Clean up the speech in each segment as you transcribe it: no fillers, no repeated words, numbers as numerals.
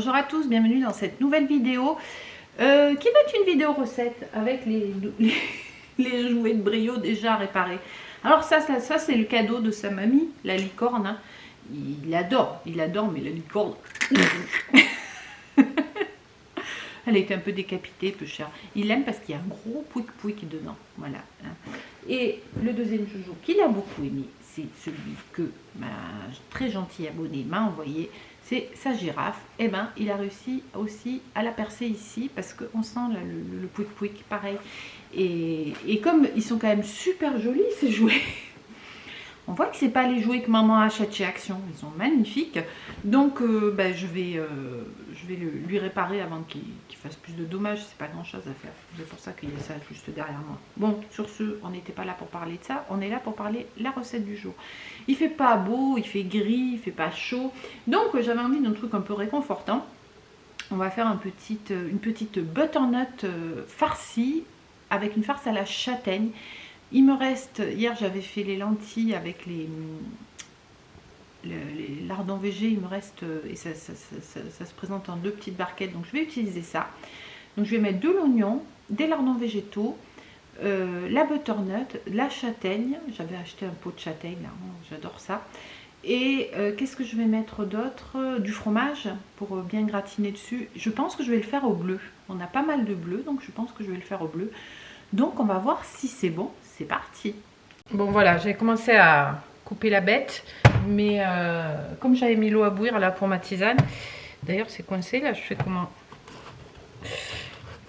Bonjour à tous, bienvenue dans cette nouvelle vidéo qui va être une vidéo recette avec les jouets de brio déjà réparés. Alors ça c'est le cadeau de sa mamie, la licorne. Hein. Il adore, mais la licorne... Elle est un peu décapitée, peu chère. Il aime parce qu'il y a un gros pouic-pouic dedans. Voilà. Et le deuxième joujou qu'il a beaucoup aimé, c'est celui que ma très gentille abonnée m'a envoyé. C'est sa girafe. Et ben, il a réussi aussi à la percer ici parce qu'on sent là, le pouic-pouic, pareil. Et comme ils sont quand même super jolis ces jouets. On voit que c'est pas les jouets que maman achète chez Action, ils sont magnifiques. Donc je vais lui réparer avant qu'il fasse plus de dommages. C'est pas grand chose à faire. C'est pour ça qu'il y a ça juste derrière moi. Bon, sur ce, on n'était pas là pour parler de ça. On est là pour parler de la recette du jour. Il fait pas beau, il fait gris, il fait pas chaud. Donc j'avais envie d'un truc un peu réconfortant. On va faire une petite butternut farcie avec une farce à la châtaigne. Il me reste, hier j'avais fait les lentilles avec les lardons végé, il me reste, et ça se présente en deux petites barquettes, donc je vais utiliser ça. Donc je vais mettre de l'oignon, des lardons végétaux, la butternut, la châtaigne, j'avais acheté un pot de châtaigne, j'adore ça. Et qu'est-ce que je vais mettre d'autre? Du fromage pour bien gratiner dessus. Je pense que je vais le faire au bleu, on a pas mal de bleu, donc je pense que je vais le faire au bleu. Donc on va voir si c'est bon. C'est parti. Bon voilà, j'ai commencé à couper la bête, mais comme j'avais mis l'eau à bouillir là pour ma tisane, d'ailleurs c'est coincé là, je fais comment?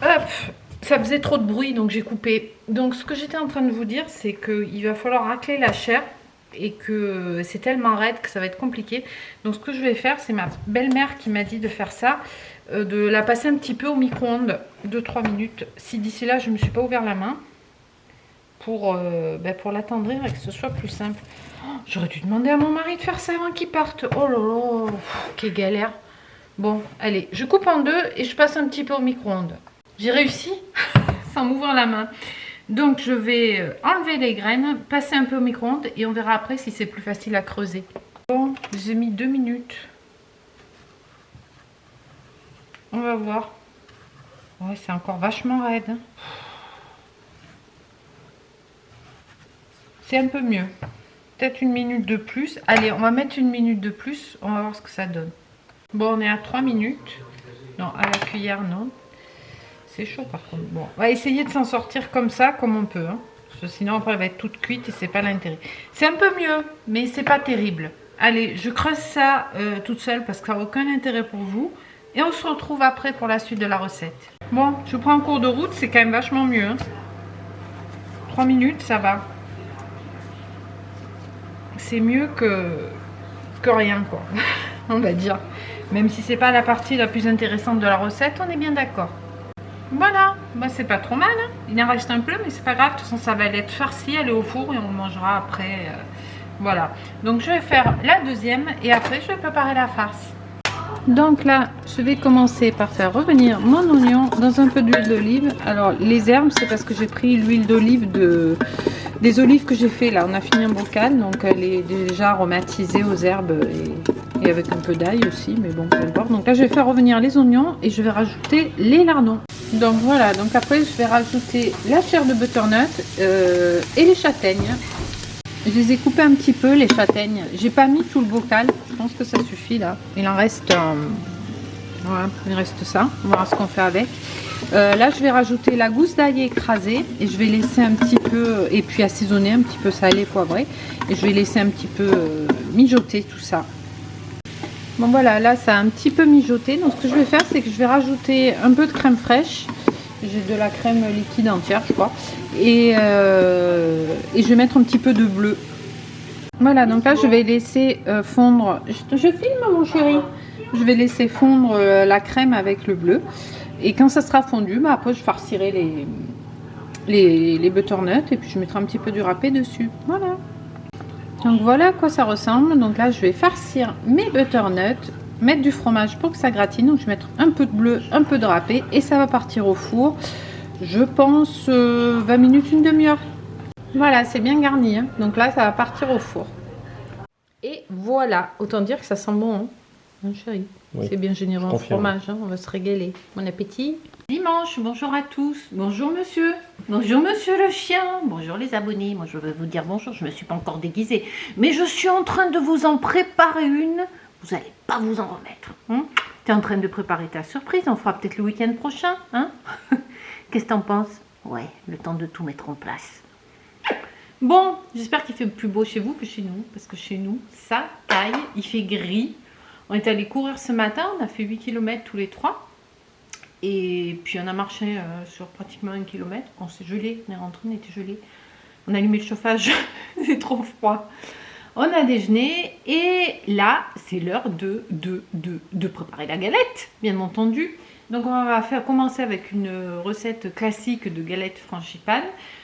Hop, ça faisait trop de bruit donc j'ai coupé. Donc ce que j'étais en train de vous dire, c'est qu'il va falloir racler la chair et que c'est tellement raide que ça va être compliqué. Donc ce que je vais faire, c'est ma belle-mère qui m'a dit de faire ça, de la passer un petit peu au micro-ondes, 2-3 minutes, si d'ici là je ne me suis pas ouvert la main. Pour l'attendrir et que ce soit plus simple. Oh, j'aurais dû demander à mon mari de faire ça avant qu'il parte. Oh là là, quelle galère. Bon, allez, je coupe en deux et je passe un petit peu au micro-ondes. J'ai réussi sans m'ouvrir la main. Donc je vais enlever les graines, passer un peu au micro-ondes et on verra après si c'est plus facile à creuser. Bon, j'ai mis 2 minutes. On va voir. Ouais, c'est encore vachement raide. Hein. C'est un peu mieux. Peut-être 1 minute de plus. Allez, on va mettre 1 minute de plus. On va voir ce que ça donne. Bon, on est à 3 minutes. Non, à la cuillère, non. C'est chaud par contre. Bon, on va essayer de s'en sortir comme ça, comme on peut. Hein. Parce que sinon, après, elle va être toute cuite et c'est pas l'intérêt. C'est un peu mieux, mais c'est pas terrible. Allez, je creuse ça toute seule parce que ça n'a aucun intérêt pour vous. Et on se retrouve après pour la suite de la recette. Bon, je prends en cours de route. C'est quand même vachement mieux. Hein. 3 minutes, ça va. C'est mieux que rien quoi, on va dire. Même si c'est pas la partie la plus intéressante de la recette, on est bien d'accord. Voilà, bah, c'est pas trop mal. Hein. Il en reste un peu, mais c'est pas grave. De toute façon, ça va être farci, aller au four et on le mangera après. Voilà. Donc je vais faire la deuxième et après je vais préparer la farce. Donc là, je vais commencer par faire revenir mon oignon dans un peu d'huile d'olive. Alors les herbes, c'est parce que j'ai pris l'huile d'olive des olives que j'ai fait là. On a fini un bocal, donc elle est déjà aromatisée aux herbes et avec un peu d'ail aussi, mais bon, peu importe. Donc là, je vais faire revenir les oignons et je vais rajouter les lardons. Donc voilà, donc après je vais rajouter la chair de butternut et les châtaignes. Je les ai coupées un petit peu, les châtaignes. J'ai pas mis tout le bocal. Je pense que ça suffit là. Il en reste... voilà, il reste ça. On verra ce qu'on fait avec. Là, je vais rajouter la gousse d'ail écrasée. Et je vais laisser un petit peu... Et puis assaisonner un petit peu salé, poivré. Et je vais laisser un petit peu mijoter tout ça. Bon voilà, là ça a un petit peu mijoté. Donc ce que je vais faire, c'est que je vais rajouter un peu de crème fraîche. J'ai de la crème liquide entière, je crois. Et je vais mettre un petit peu de bleu. Voilà, donc là je vais laisser fondre. Je filme mon chéri. Je vais laisser fondre la crème avec le bleu. Et quand ça sera fondu, bah, après je farcirai les butternuts. Et puis je mettrai un petit peu du râpé dessus. Voilà. Donc voilà à quoi ça ressemble. Donc là je vais farcir mes butternuts. Mettre du fromage pour que ça gratine. Donc je vais mettre un peu de bleu, un peu de râpé. Et ça va partir au four. Je pense 20 minutes, une demi-heure. Voilà, c'est bien garni. Hein. Donc là, ça va partir au four. Et voilà, autant dire que ça sent bon, hein, chéri. Oui. C'est bien généreux en Confirme. fromage, hein, on va se régaler. Bon appétit. Dimanche, bonjour à tous. Bonjour monsieur. Bonjour monsieur le chien. Bonjour les abonnés. Moi je vais vous dire bonjour, je ne me suis pas encore déguisée. Mais je suis en train de vous en préparer une. Vous n'allez pas vous en remettre. Hein, tu es en train de préparer ta surprise, on fera peut-être le week-end prochain. Hein. Qu'est-ce que t'en penses? Ouais, le temps de tout mettre en place. Bon, j'espère qu'il fait plus beau chez vous que chez nous. Parce que chez nous, ça taille, il fait gris. On est allé courir ce matin, on a fait 8 km tous les trois. Et puis on a marché sur pratiquement 1 km. On s'est gelé, on est rentré, on était gelé. On a allumé le chauffage, c'est trop froid. On a déjeuné et là, c'est l'heure de préparer la galette, bien entendu. Donc on va commencer avec une recette classique de galette frangipane.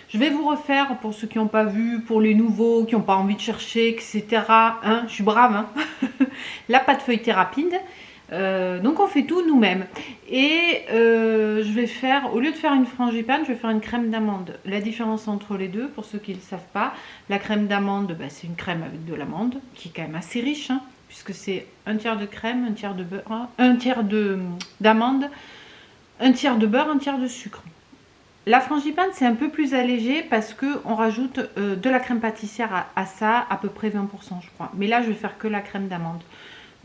Je vais vous refaire pour ceux qui n'ont pas vu, pour les nouveaux, qui n'ont pas envie de chercher, etc. Hein, je suis brave, hein. La pâte feuilletée rapide. Donc on fait tout nous-mêmes. Et je vais faire, au lieu de faire une frangipane, je vais faire une crème d'amande. La différence entre les deux, pour ceux qui ne le savent pas, la crème d'amande, bah, c'est une crème avec de l'amande, qui est quand même assez riche, hein, puisque c'est un tiers de crème, un tiers de beurre, un tiers d'amande, un tiers de beurre, un tiers de sucre. La frangipane, c'est un peu plus allégé parce qu'on rajoute de la crème pâtissière à ça, à peu près 20%, je crois. Mais là, je vais faire que la crème d'amande.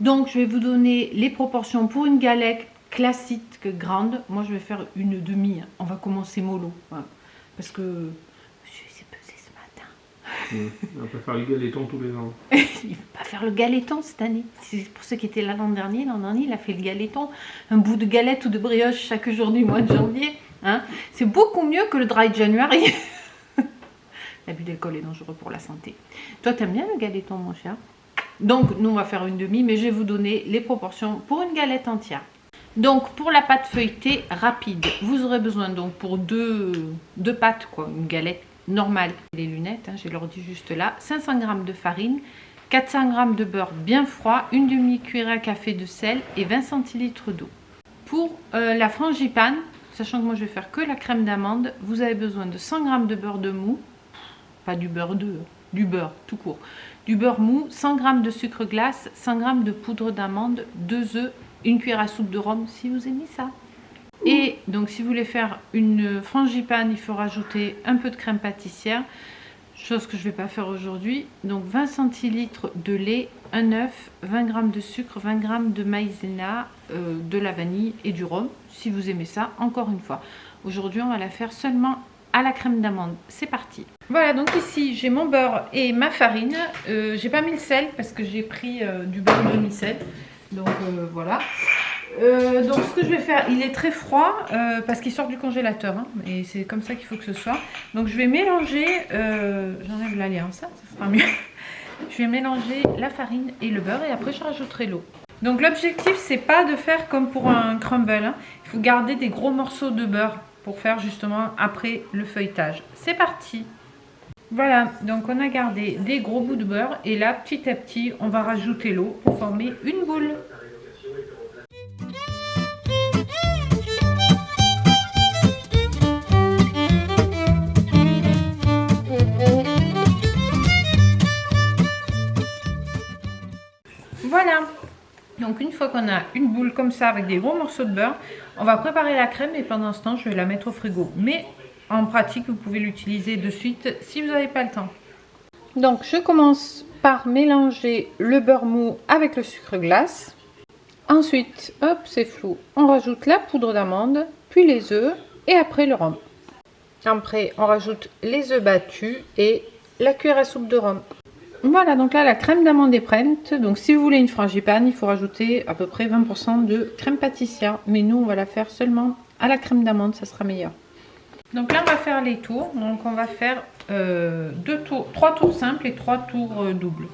Donc, je vais vous donner les proportions pour une galette classique grande. Moi, je vais faire une demi. On va commencer mollo. Voilà. Parce que monsieur s'est pesé ce matin. On peut faire le galeton tous les ans. Il ne va pas faire le galeton cette année. C'est pour ceux qui étaient là l'an dernier, il a fait le galeton. Un bout de galette ou de brioche chaque jour du mois de janvier. Hein, c'est beaucoup mieux que le dry January. L'abus d'alcool est dangereux pour la santé. Toi, t'aimes bien le galeton, mon cher? Donc, nous, on va faire une demi, mais je vais vous donner les proportions pour une galette entière. Donc, pour la pâte feuilletée rapide, vous aurez besoin, donc, pour deux pâtes, quoi, une galette normale. Les lunettes, hein, j'ai l'ordi juste là. 500 g de farine, 400 g de beurre bien froid, une demi-cuillère à café de sel et 20 centilitres d'eau. Pour la frangipane, sachant que moi je vais faire que la crème d'amande, vous avez besoin de 100 g de beurre de mou, pas du beurre du beurre tout court, du beurre mou, 100 g de sucre glace, 100 g de poudre d'amande, 2 œufs, une cuillère à soupe de rhum si vous aimez ça. Et donc si vous voulez faire une frangipane, il faut rajouter un peu de crème pâtissière, chose que je ne vais pas faire aujourd'hui. Donc 20 centilitres de lait, un œuf, 20 g de sucre, 20 g de maïzena, de la vanille et du rhum, si vous aimez ça, encore une fois. Aujourd'hui, on va la faire seulement à la crème d'amande. C'est parti. Voilà, donc ici, j'ai mon beurre et ma farine. J'ai pas mis le sel parce que j'ai pris du beurre demi-sel. Donc voilà. Donc ce que je vais faire, il est très froid parce qu'il sort du congélateur, hein, et c'est comme ça qu'il faut que ce soit. Donc je vais mélanger, j'enlève l'alliance, ça sera mieux. Je vais mélanger la farine et le beurre et après je rajouterai l'eau. Donc l'objectif, c'est pas de faire comme pour un crumble, hein. Il faut garder des gros morceaux de beurre pour faire justement après le feuilletage. C'est parti. Voilà, donc on a gardé des gros bouts de beurre et là petit à petit on va rajouter l'eau pour former une boule. Voilà, donc une fois qu'on a une boule comme ça avec des gros morceaux de beurre, on va préparer la crème et pendant ce temps je vais la mettre au frigo. Mais en pratique vous pouvez l'utiliser de suite si vous n'avez pas le temps. Donc je commence par mélanger le beurre mou avec le sucre glace. Ensuite, hop, c'est flou, on rajoute la poudre d'amande, puis les œufs et après le rhum. Après on rajoute les œufs battus et la cuillère à soupe de rhum. Voilà, donc là la crème d'amande est prête. Donc si vous voulez une frangipane, il faut rajouter à peu près 20% de crème pâtissière. Mais nous on va la faire seulement à la crème d'amande, ça sera meilleur. Donc là on va faire les tours. Donc on va faire 3 tours simples et 3 tours doubles.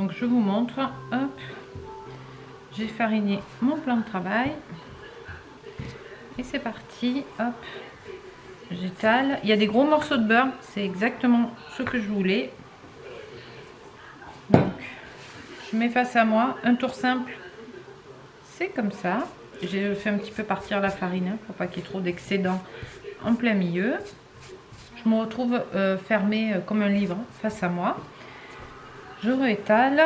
Donc je vous montre. Hop, j'ai fariné mon plan de travail. Et c'est parti. Hop, j'étale. Il y a des gros morceaux de beurre, c'est exactement ce que je voulais. Donc, je mets face à moi, un tour simple, c'est comme ça. J'ai fait un petit peu partir la farine, hein, pour pas qu'il y ait trop d'excédent en plein milieu. Je me retrouve fermée comme un livre face à moi. Je réétale.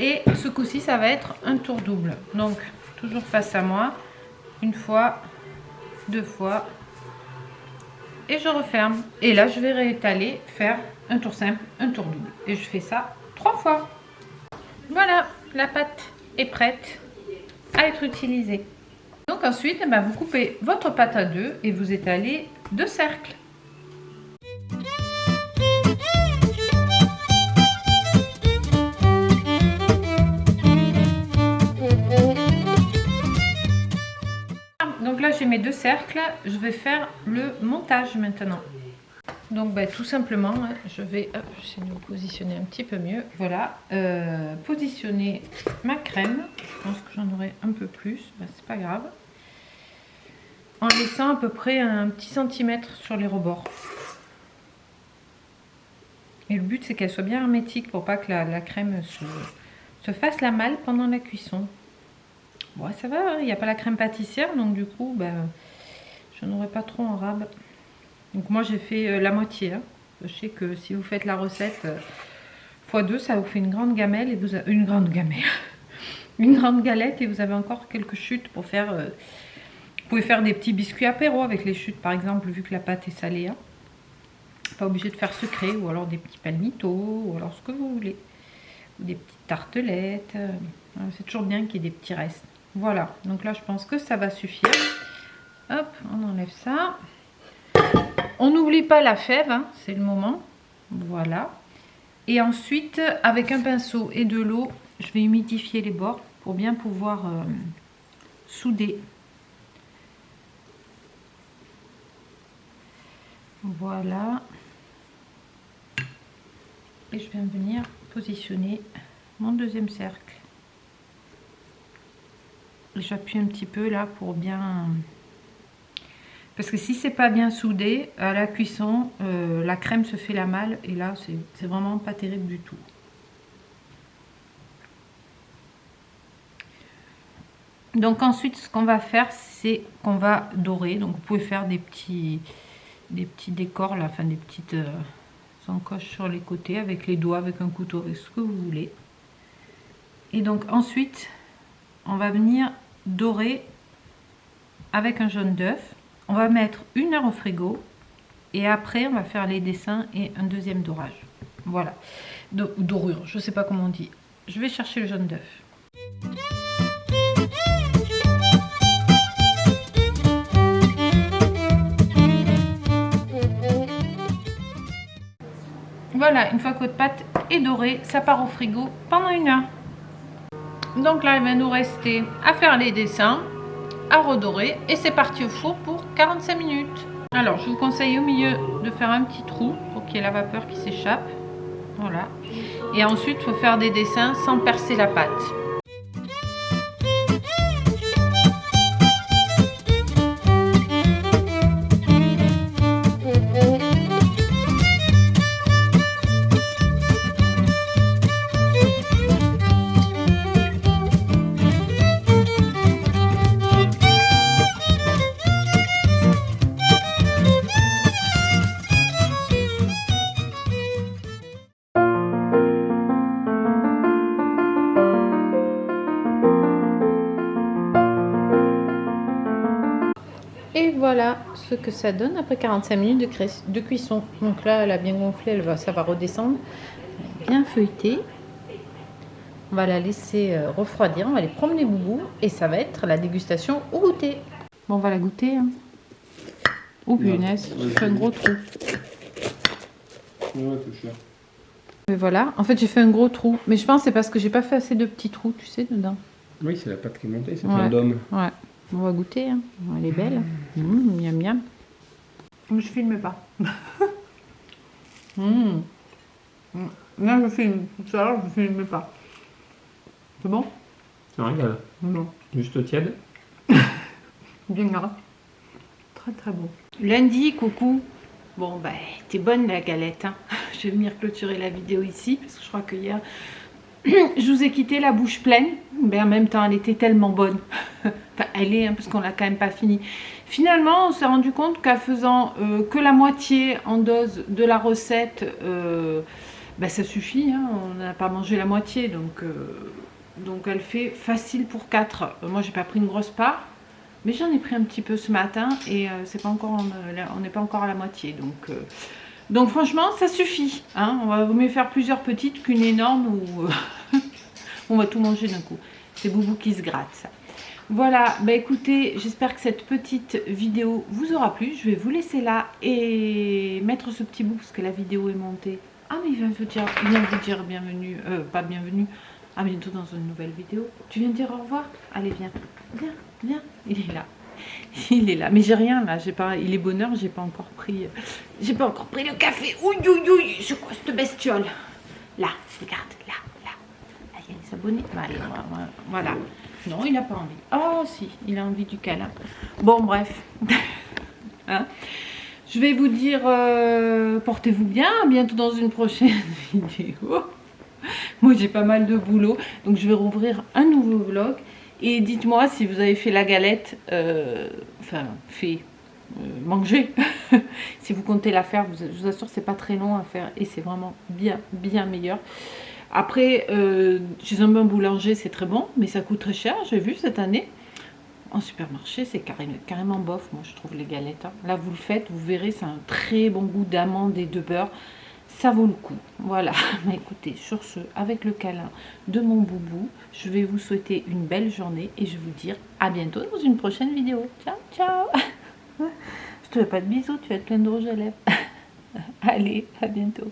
Et ce coup-ci, ça va être un tour double. Donc, toujours face à moi. Une fois, deux fois. Et je referme. Et là, je vais réétaler, faire un tour simple, un tour double. Et je fais ça 3 fois. Voilà, la pâte est prête à être utilisée. Donc ensuite, eh ben, vous coupez votre pâte à 2 et vous étalez 2 cercles. Donc là, j'ai mes 2 cercles. Je vais faire le montage maintenant. Donc tout simplement, je vais j'essaie de me positionner un petit peu mieux. Voilà, positionner ma crème. Je pense que j'en aurai un peu plus, c'est pas grave. En laissant à peu près un petit centimètre sur les rebords. Et le but c'est qu'elle soit bien hermétique pour pas que la crème se fasse la malle pendant la cuisson. Bon, ça va, il n'y a pas la crème pâtissière, donc du coup, je n'aurai pas trop en rab. Donc moi j'ai fait la moitié. Je sais que si vous faites la recette x2, ça vous fait une grande gamelle et vous avez une grande gamelle, une grande galette et vous avez encore quelques chutes pour faire. Vous pouvez faire des petits biscuits apéro avec les chutes par exemple, vu que la pâte est salée. Hein. Pas obligé de faire sucré ou alors des petits palmitos ou alors ce que vous voulez, ou des petites tartelettes. C'est toujours bien qu'il y ait des petits restes. Voilà. Donc là je pense que ça va suffire. Hop, on enlève ça. On n'oublie pas la fève, hein, c'est le moment. Voilà. Et ensuite, avec un pinceau et de l'eau, je vais humidifier les bords pour bien pouvoir souder. Voilà. Et je viens venir positionner mon deuxième cercle. J'appuie un petit peu là pour bien... Parce que si c'est pas bien soudé, à la cuisson, la crème se fait la malle et là, c'est vraiment pas terrible du tout. Donc ensuite, ce qu'on va faire, c'est qu'on va dorer. Donc vous pouvez faire des petits décors là, enfin des petites encoches sur les côtés avec les doigts, avec un couteau, avec ce que vous voulez. Et donc ensuite, on va venir dorer avec un jaune d'œuf. On va mettre 1 heure au frigo et après on va faire les dessins et un deuxième dorage. Voilà, dorure, je sais pas comment on dit. Je vais chercher le jaune d'œuf. Voilà, une fois que votre pâte est dorée, ça part au frigo pendant 1 heure. Donc là, il va nous rester à faire les dessins, à redorer et c'est parti au four pour 45 minutes. Alors je vous conseille au milieu de faire un petit trou pour qu'il y ait la vapeur qui s'échappe. Voilà. Et ensuite il faut faire des dessins sans percer la pâte. Et voilà ce que ça donne après 45 minutes de cuisson. Donc là, elle a bien gonflé, ça va redescendre. Bien feuilleté. On va la laisser refroidir, on va les promener boubou et ça va être la dégustation au goûter. Bon, on va la goûter. Hein. Oh punaise, j'ai fait un gros trou. Ouais, c'est cher. Mais voilà, en fait j'ai fait un gros trou. Mais je pense que c'est parce que j'ai pas fait assez de petits trous, tu sais, dedans. Oui, c'est la pâte qui est montée, c'est plein d'hommes. Ouais, on va goûter. Hein. Elle est belle. Miam miam. Je filme pas. Là je filme. Tout à l'heure je filme pas. C'est bon? Ça régale. Non. Juste tiède. Bien gras. Très très bon. Lundi, coucou. Bon, t'es bonne la galette. Hein. Je vais venir clôturer la vidéo ici parce que je crois que hier, je vous ai quitté la bouche pleine. Mais en même temps, elle était tellement bonne. Enfin, elle est, hein, parce qu'on l'a quand même pas fini. Finalement, on s'est rendu compte qu'en faisant que la moitié en dose de la recette, Ben, ça suffit, hein, on n'a pas mangé la moitié, donc elle fait facile pour 4. Moi, j'ai pas pris une grosse part, mais j'en ai pris un petit peu ce matin et c'est pas encore, on n'est pas encore à la moitié, donc franchement, ça suffit. Hein, on va vaut mieux faire plusieurs petites qu'une énorme où on va tout manger d'un coup. C'est Boubou qui se gratte, ça. Voilà, bah écoutez, j'espère que cette petite vidéo vous aura plu. Je vais vous laisser là et mettre ce petit bout parce que la vidéo est montée. Ah, mais il vient vous dire bienvenue, pas bienvenue, à bientôt dans une nouvelle vidéo. Tu viens de dire au revoir? Allez, viens, viens, il est là. Il est là, mais j'ai rien là, il est bonne heure, j'ai pas encore pris le café. Ouïe, c'est quoi cette bestiole? Là, regarde, là, il y a les abonnés. Allez, voilà. Non, il n'a pas envie. Oh si, il a envie du câlin. Bon, bref. Hein, je vais vous dire, portez-vous bien, à bientôt dans une prochaine vidéo. Moi, j'ai pas mal de boulot, donc je vais rouvrir un nouveau vlog. Et dites-moi si vous avez fait la galette, manger. Si vous comptez la faire, je vous assure, c'est pas très long à faire et c'est vraiment bien meilleur. Après, chez un bon boulanger, c'est très bon, mais ça coûte très cher, j'ai vu cette année. En supermarché, c'est carrément bof, moi je trouve les galettes. Hein. Là, vous le faites, vous verrez, c'est un très bon goût d'amande et de beurre. Ça vaut le coup. Voilà, mais écoutez, sur ce, avec le câlin de mon boubou, je vais vous souhaiter une belle journée et je vais vous dire à bientôt dans une prochaine vidéo. Ciao, ciao. Je te fais pas de bisous, tu vas être plein de rouge à lèvres. Allez, à bientôt.